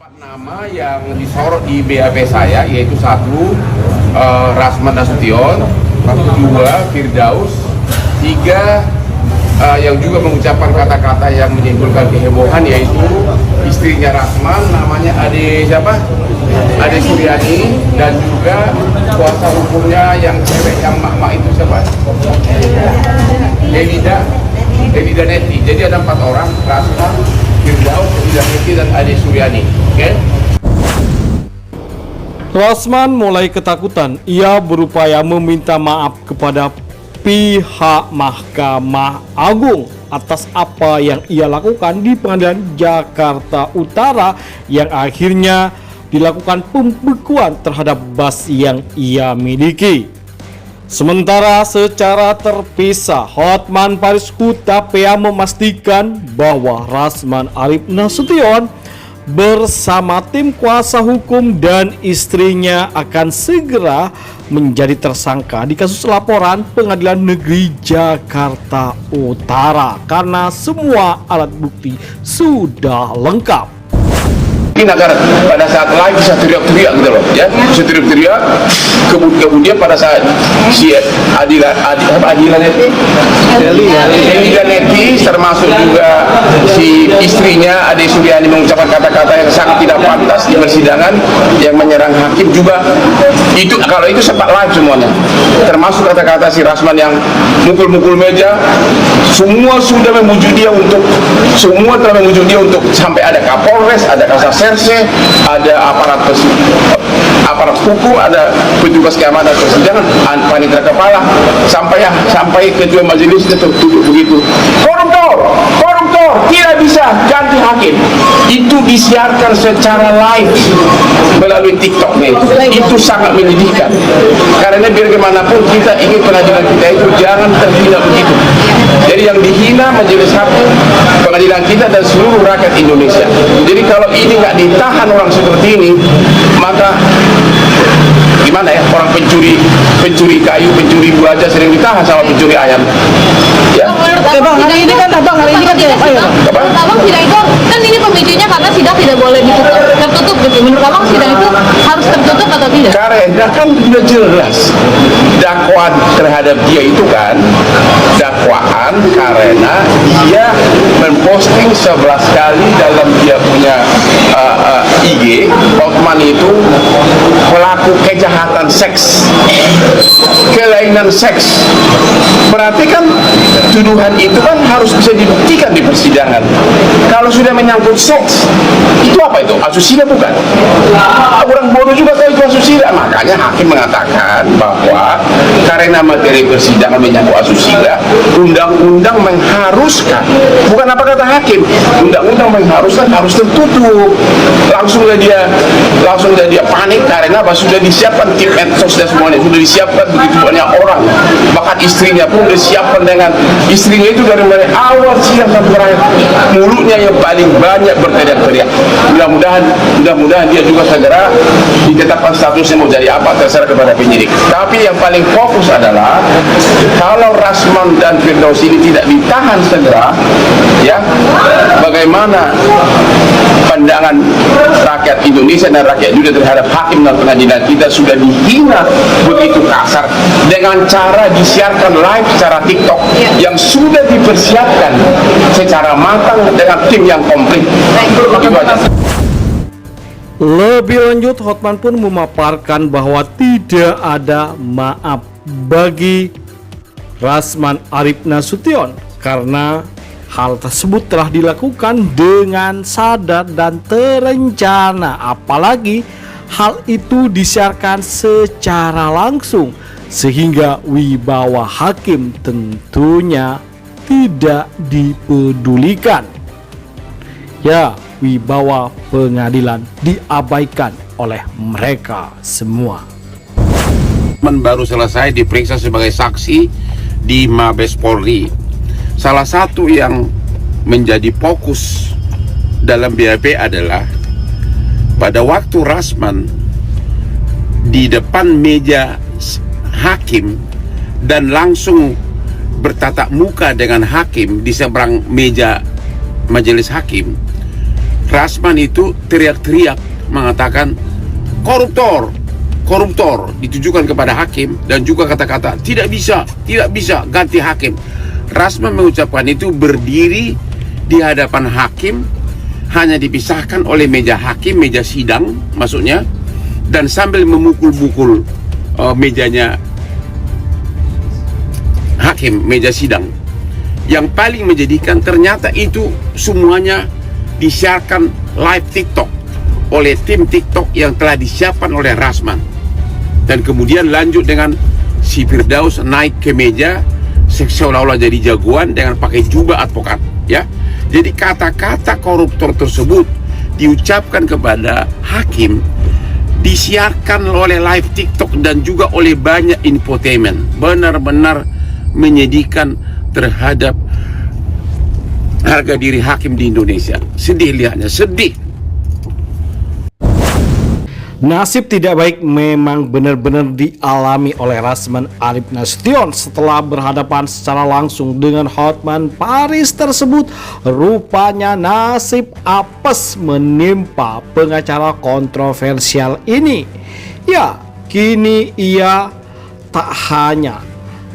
Nama yang disorot di BAP saya yaitu satu Rasman Nasution, dua Firdaus, tiga yang juga mengucapkan kata-kata yang menimbulkan kehebohan yaitu istrinya Rasman namanya Ade siapa? Ade Suryani, dan juga kuasa hukumnya yang cewek yang mak-mak itu siapa? Elida Neti. Jadi ada 4 orang, Rasman, Firdaus, Elida Neti, dan Ade Suryani. Oke? Rasman mulai ketakutan. Ia berupaya meminta maaf kepada pihak Mahkamah Agung atas apa yang ia lakukan di Pengadilan Jakarta Utara yang akhirnya dilakukan pembekuan terhadap bas yang ia miliki. Sementara secara terpisah, Hotman Paris Hutapea memastikan bahwa Rasman Arif Nasution bersama tim kuasa hukum dan istrinya akan segera menjadi tersangka di kasus laporan Pengadilan Negeri Jakarta Utara karena semua alat bukti sudah lengkap. Ini agar pada saat live bisa teriak-teriak gitu loh, ya, bisa teriak-teriak. Kemudian pada saat si Elida Neti termasuk juga si istrinya Ade Suryani mengucapkan kata-kata yang sangat tidak pantas di persidangan yang menyerang hakim juga. Itu kalau itu sempat live semuanya, termasuk kata-kata si Rasman yang mukul-mukul meja. Semua sudah memuju dia untuk sampai ada Kapolres, ada Kasatserse, ada aparat hukum, ada petugas keamanan persidangan, panitia kepala, sampai ketua majelis itu duduk begitu. Koruptor, tidak bisa ganti hakim. Itu disiarkan secara live melalui TikTok nih. Itu sangat menyedihkan. Karena biar bagaimanapun kita ingin pengadilan kita itu jangan terhina begitu. Jadi yang dihina majelis hakim, pengadilan kita dan seluruh rakyat Indonesia. Jadi kalau ini nggak ditahan orang seperti ini, maka gimana ya, orang pencuri kayu, pencuri buah aja sering ditahan sama pencuri ayam. Ya. Bang, hari ini kan abang sidang itu kan ini pemicunya karena sidang tidak boleh tertutup gitu. Menurut abang sidang itu harus tertutup atau tidak? Karena kan sudah jelas dakwaan terhadap dia itu kan dakwaan karena dia memposting 11 kali dalam dia punya IG. Hotman itu pelaku kejahatan seks, kelainan seks. Berarti kan tuduhan itu kan harus bisa dibuktikan di persidangan. Kalau sudah menyangkut seks, itu apa itu? Asusila bukan? Orang bodoh juga kalau itu asusila. Makanya hakim mengatakan bahwa karena materi persidangan menyangkut asusila, undang-undang mengharuskan, bukan apa kata hakim, undang-undang mengharuskan harus tertutup. Langsunglah dia panik karena sudah disiapkan tim medsos dan semuanya, sudah disiapkan begitu banyak orang, bahkan istrinya pun disiapkan dengan istrinya itu dari mulai awal siang sampai terakhir mulutnya yang paling banyak berteriak-teriak. Mudah-mudahan dia juga segera ditetapkan statusnya mau jadi apa terserah kepada penyidik. Tapi yang paling fokus adalah kalau Rasman dan Firdaus ini tidak ditahan segera, ya, bagaimana pandangan rakyat Indonesia dan rakyat dunia terhadap hakim dan pengadilan kita sudah dihina begitu kasar dengan cara disiarkan live secara TikTok yang sudah dipersiapkan secara matang dengan tim yang komplit. Lebih lanjut, Hotman pun memaparkan bahwa tidak ada maaf bagi Rasman Arif Nasution karena hal tersebut telah dilakukan dengan sadar dan terencana, apalagi hal itu disiarkan secara langsung sehingga wibawa hakim tentunya tidak dipedulikan. Ya, wibawa pengadilan diabaikan oleh mereka semua. Baru selesai diperiksa sebagai saksi di Mabes Polri. Salah satu yang menjadi fokus dalam BAP adalah pada waktu Rasman di depan meja hakim dan langsung bertatap muka dengan hakim di seberang meja majelis hakim, Rasman itu teriak-teriak mengatakan koruptor, koruptor, ditujukan kepada hakim, dan juga kata-kata tidak bisa ganti hakim. Rasman mengucapkan itu berdiri di hadapan hakim, hanya dipisahkan oleh meja hakim, meja sidang maksudnya, dan sambil memukul-mukul mejanya hakim, meja sidang. Yang paling menjadikan, ternyata itu semuanya disiarkan live TikTok oleh tim TikTok yang telah disiapkan oleh Rasman. Dan kemudian lanjut dengan si Firdaus naik ke meja seolah-olah jadi jagoan dengan pakai jubah advokat, ya. Jadi kata-kata koruptor tersebut diucapkan kepada hakim, disiarkan oleh live TikTok dan juga oleh banyak infotainment. Benar-benar menyedihkan terhadap harga diri hakim di Indonesia. Sedih lihatnya, sedih. Nasib tidak baik memang benar-benar dialami oleh Rasman Arif Nasution setelah berhadapan secara langsung dengan Hotman Paris tersebut. Rupanya nasib apes menimpa pengacara kontroversial ini. Ya, kini ia tak hanya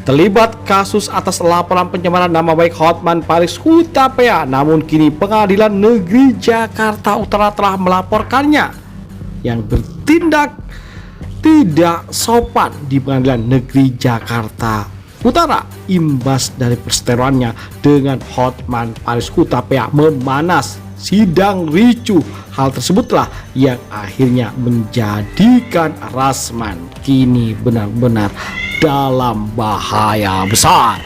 terlibat kasus atas laporan pencemaran nama baik Hotman Paris Hutapea, namun kini Pengadilan Negeri Jakarta Utara telah melaporkannya yang bertindak tidak sopan di Pengadilan Negeri Jakarta Utara imbas dari perseteruannya dengan Hotman Paris Hutapea memanas. Sidang ricuh. Hal tersebutlah yang akhirnya menjadikan Rasman kini benar-benar dalam bahaya besar.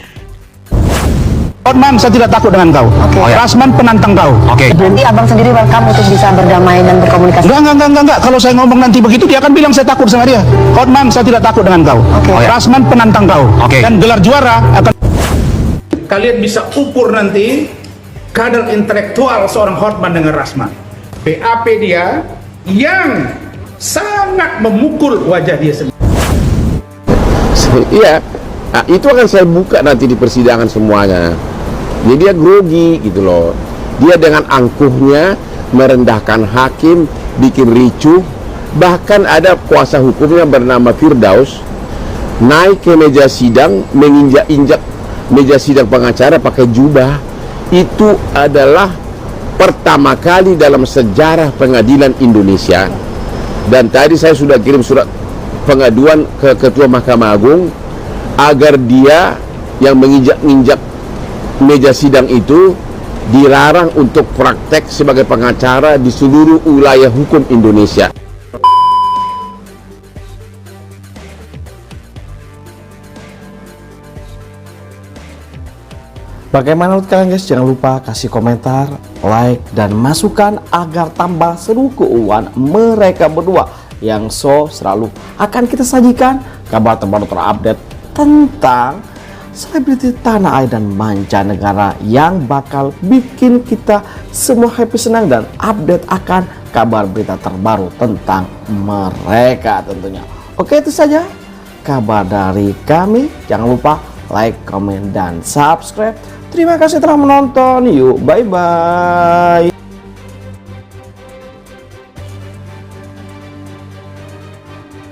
Hotman, saya tidak takut dengan kau. Rasman penantang kau. Nanti abang sendiri welcome untuk bisa berdamai dan berkomunikasi. Enggak. Kalau saya ngomong nanti begitu, dia akan bilang saya takut sama dia. Hotman, saya tidak takut dengan kau. Rasman penantang kau. Dan gelar juara akan... Kalian bisa ukur nanti kadar intelektual seorang Hotman dengan Rasman. BAP dia yang sangat memukul wajah dia sendiri. Iya, nah, itu akan saya buka nanti di persidangan semuanya. Jadi dia grogi gitu loh. Dia dengan angkuhnya merendahkan hakim, bikin ricuh. Bahkan ada kuasa hukumnya bernama Firdaus naik ke meja sidang, menginjak-injak meja sidang pengacara pakai jubah. Itu adalah pertama kali dalam sejarah pengadilan Indonesia. Dan tadi saya sudah kirim surat pengaduan ke Ketua Mahkamah Agung agar dia yang menginjak-injak meja sidang itu dilarang untuk praktek sebagai pengacara di seluruh wilayah hukum Indonesia. Bagaimana menurut kalian guys? Jangan lupa kasih komentar, like, dan masukan agar tambah seru keuangan mereka berdua yang selalu akan kita sajikan kabar terbaru terupdate tentang selebriti tanah air dan mancanegara yang bakal bikin kita semua happy, senang, dan update akan kabar berita terbaru tentang mereka tentunya. Oke, itu saja kabar dari kami. Jangan lupa like, komen, dan subscribe. Terima kasih telah menonton. Yuk, bye-bye.